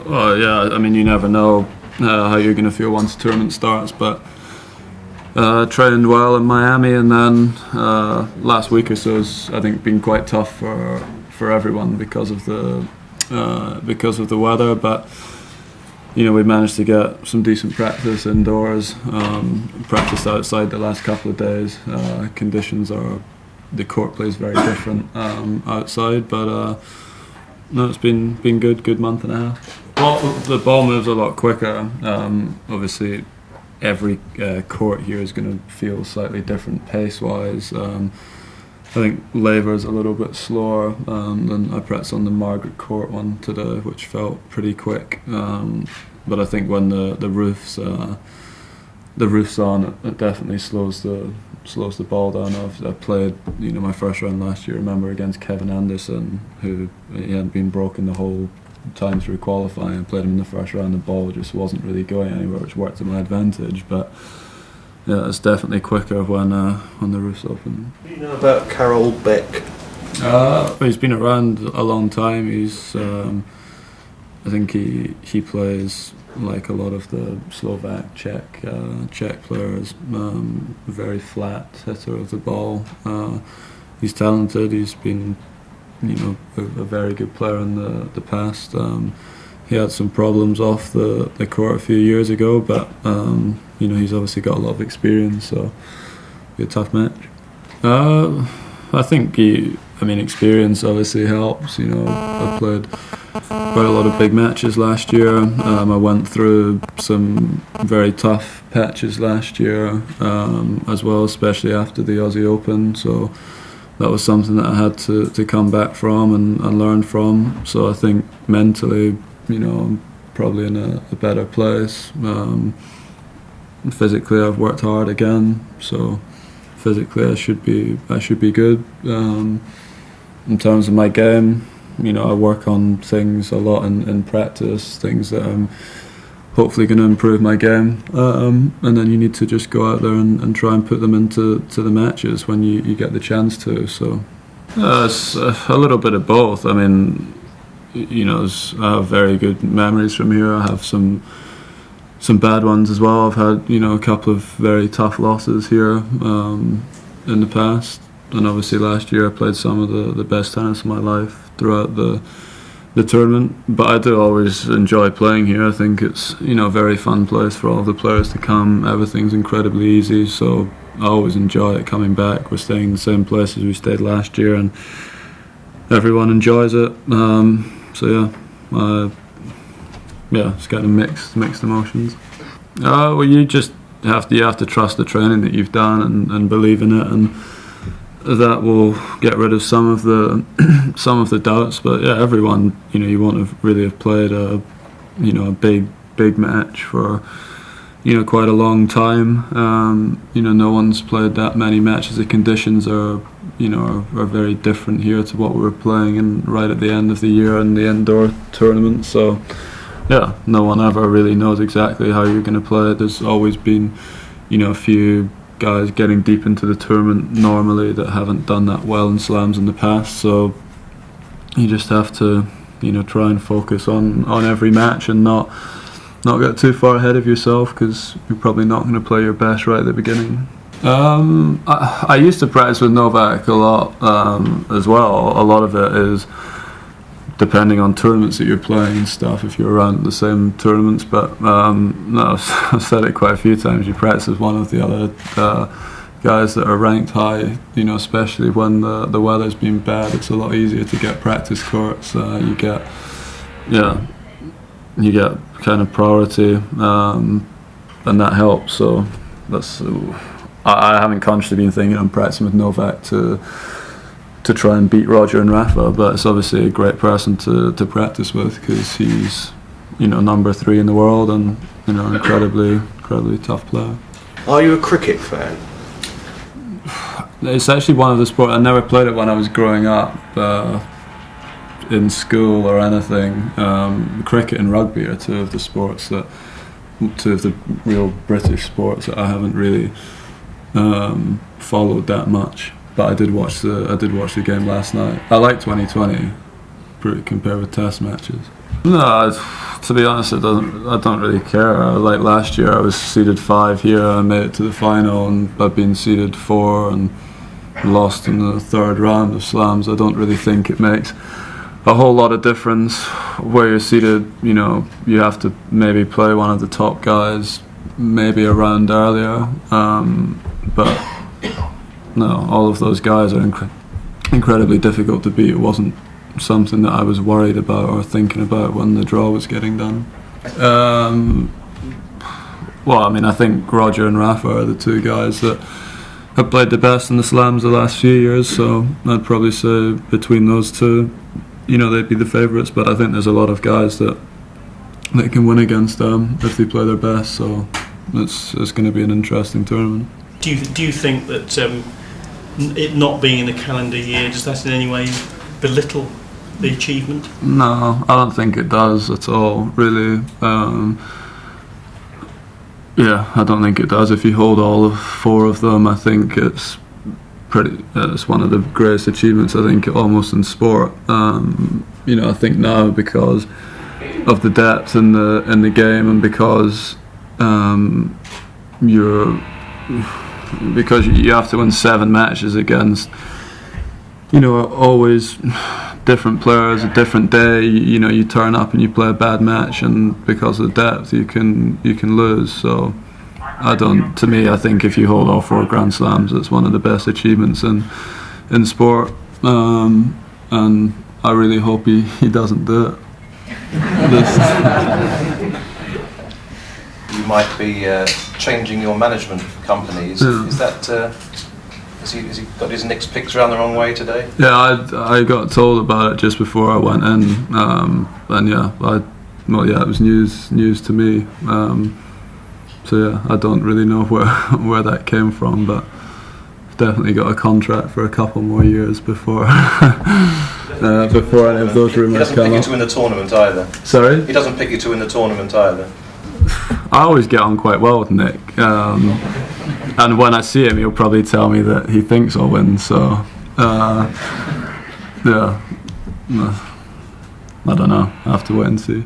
Well, yeah, I mean, you never know how you're going to feel once the tournament starts, but trained well in Miami, and then last week or so has, I think, been quite tough for everyone because of the weather. But we managed to get some decent practice indoors, practiced outside the last couple of days. The court plays very different outside, but no, it's been good month and a half. Well, the ball moves a lot quicker. Obviously, every court here is going to feel slightly different pace-wise. I think Laver is a little bit slower than I practiced on the Margaret Court one today, which felt pretty quick. But I think when the roof's on, it definitely slows the ball down. I played my first round last year, I remember, against Kevin Anderson, who he hadn't been broken the whole time through qualifying. I played him in the first round, the ball just wasn't really going anywhere, which worked to my advantage. But yeah, it's definitely quicker when the roof's open. Do you know about Karol Beck? He's been around a long time. I think he plays like a lot of the Slovak, Czech players. Very flat hitter of the ball. He's talented. He's been a very good player in the past. He had some problems off the court a few years ago, but he's obviously got a lot of experience, so it'll be a tough match. I think experience obviously helps. I played quite a lot of big matches last year. I went through some very tough patches last year as well, especially after the Aussie Open. So that was something that I had to come back from and learn from. So I think mentally, I'm probably in a better place. Physically, I've worked hard again, so physically I should be good. In terms of my game, I work on things a lot in practice, things that I'm hopefully going to improve my game, and then you need to just go out there and try and put them into the matches when you get the chance to. So it's a little bit of both. I mean, I have very good memories from here. I have some bad ones as well. I've had a couple of very tough losses here in the past, and obviously last year I played some of the best tennis of my life throughout the tournament. But I do always enjoy playing here. I think it's a very fun place for all of the players to come. Everything's incredibly easy, so I always enjoy it coming back. We're staying in the same place as we stayed last year, and everyone enjoys it. So yeah, it's kind of mixed emotions. Well, you just have to trust the training that you've done and believe in it, and that will get rid of some of the doubts. But yeah, everyone, you want to really have played a big match for quite a long time. No one's played that many matches. The conditions are very different here to what we were playing in right at the end of the year in the indoor tournament. So yeah, no one ever really knows exactly how you're going to play it. There's always been a few guys getting deep into the tournament normally that haven't done that well in slams in the past. So you just have to try and focus on every match and not get too far ahead of yourself, because you're probably not going to play your best right at the beginning. I used to practice with Novak a lot as well. A lot of it is depending on tournaments that you're playing and stuff, if you're around the same tournaments. But no, I've said it quite a few times, you practice with one of the other guys that are ranked high, especially when the weather's been bad. It's a lot easier to get practice courts. You get kind of priority, and that helps. So that's I haven't consciously been thinking I'm practicing with Novak to try and beat Roger and Rafa, but it's obviously a great person to practice with, because he's number 3 in the world and incredibly tough player. Are you a cricket fan? It's actually one of the sports. I never played it when I was growing up in school or anything. Cricket and rugby are two of the real British sports that I haven't really followed that much. But I did watch the game last night. I like 2020. compared with Test matches. No, to be honest, I don't really care. Like last year, I was seeded 5 here. I made it to the final, and I've been seeded 4 and lost in the 3rd round of slams. I don't really think it makes a whole lot of difference where you're seated. You know, you have to maybe play one of the top guys maybe a round earlier, but no, all of those guys are incredibly difficult to beat. It wasn't something that I was worried about or thinking about when the draw was getting done. Well, I mean, I think Roger and Rafa are the 2 guys that have played the best in the slams the last few years, so I'd probably say between those 2, you know, they'd be the favourites, but I think there's a lot of guys that can win against them if they play their best, so it's going to be an interesting tournament. Do you think that it not being in a calendar year, does that in any way belittle the achievement? No, I don't think it does at all, really. Yeah, I don't think it does. If you hold all 4 of them, I think it's it's one of the greatest achievements, I think, almost in sport. You know, I think now because of the depth in the game, and because you have to win 7 matches against, you know, always different players, a different day. You know, you turn up and you play a bad match, and because of the depth, you can lose. So to me, I think if you hold all 4 Grand Slams, it's one of the best achievements in sport, and I really hope he doesn't do it. You might be changing your management company. Is that? Has he got his Knicks picked around the wrong way today? Yeah, I got told about it just before I went in, and yeah, it was news to me. So yeah, I don't really know where that came from, but I've definitely got a contract for a couple more years before before any of those rumours come up. He doesn't pick you to win the tournament either. Sorry? He doesn't pick you to win the tournament either. I always get on quite well with Nick, and when I see him, he'll probably tell me that he thinks I'll win. So yeah, I don't know. I have to wait and see.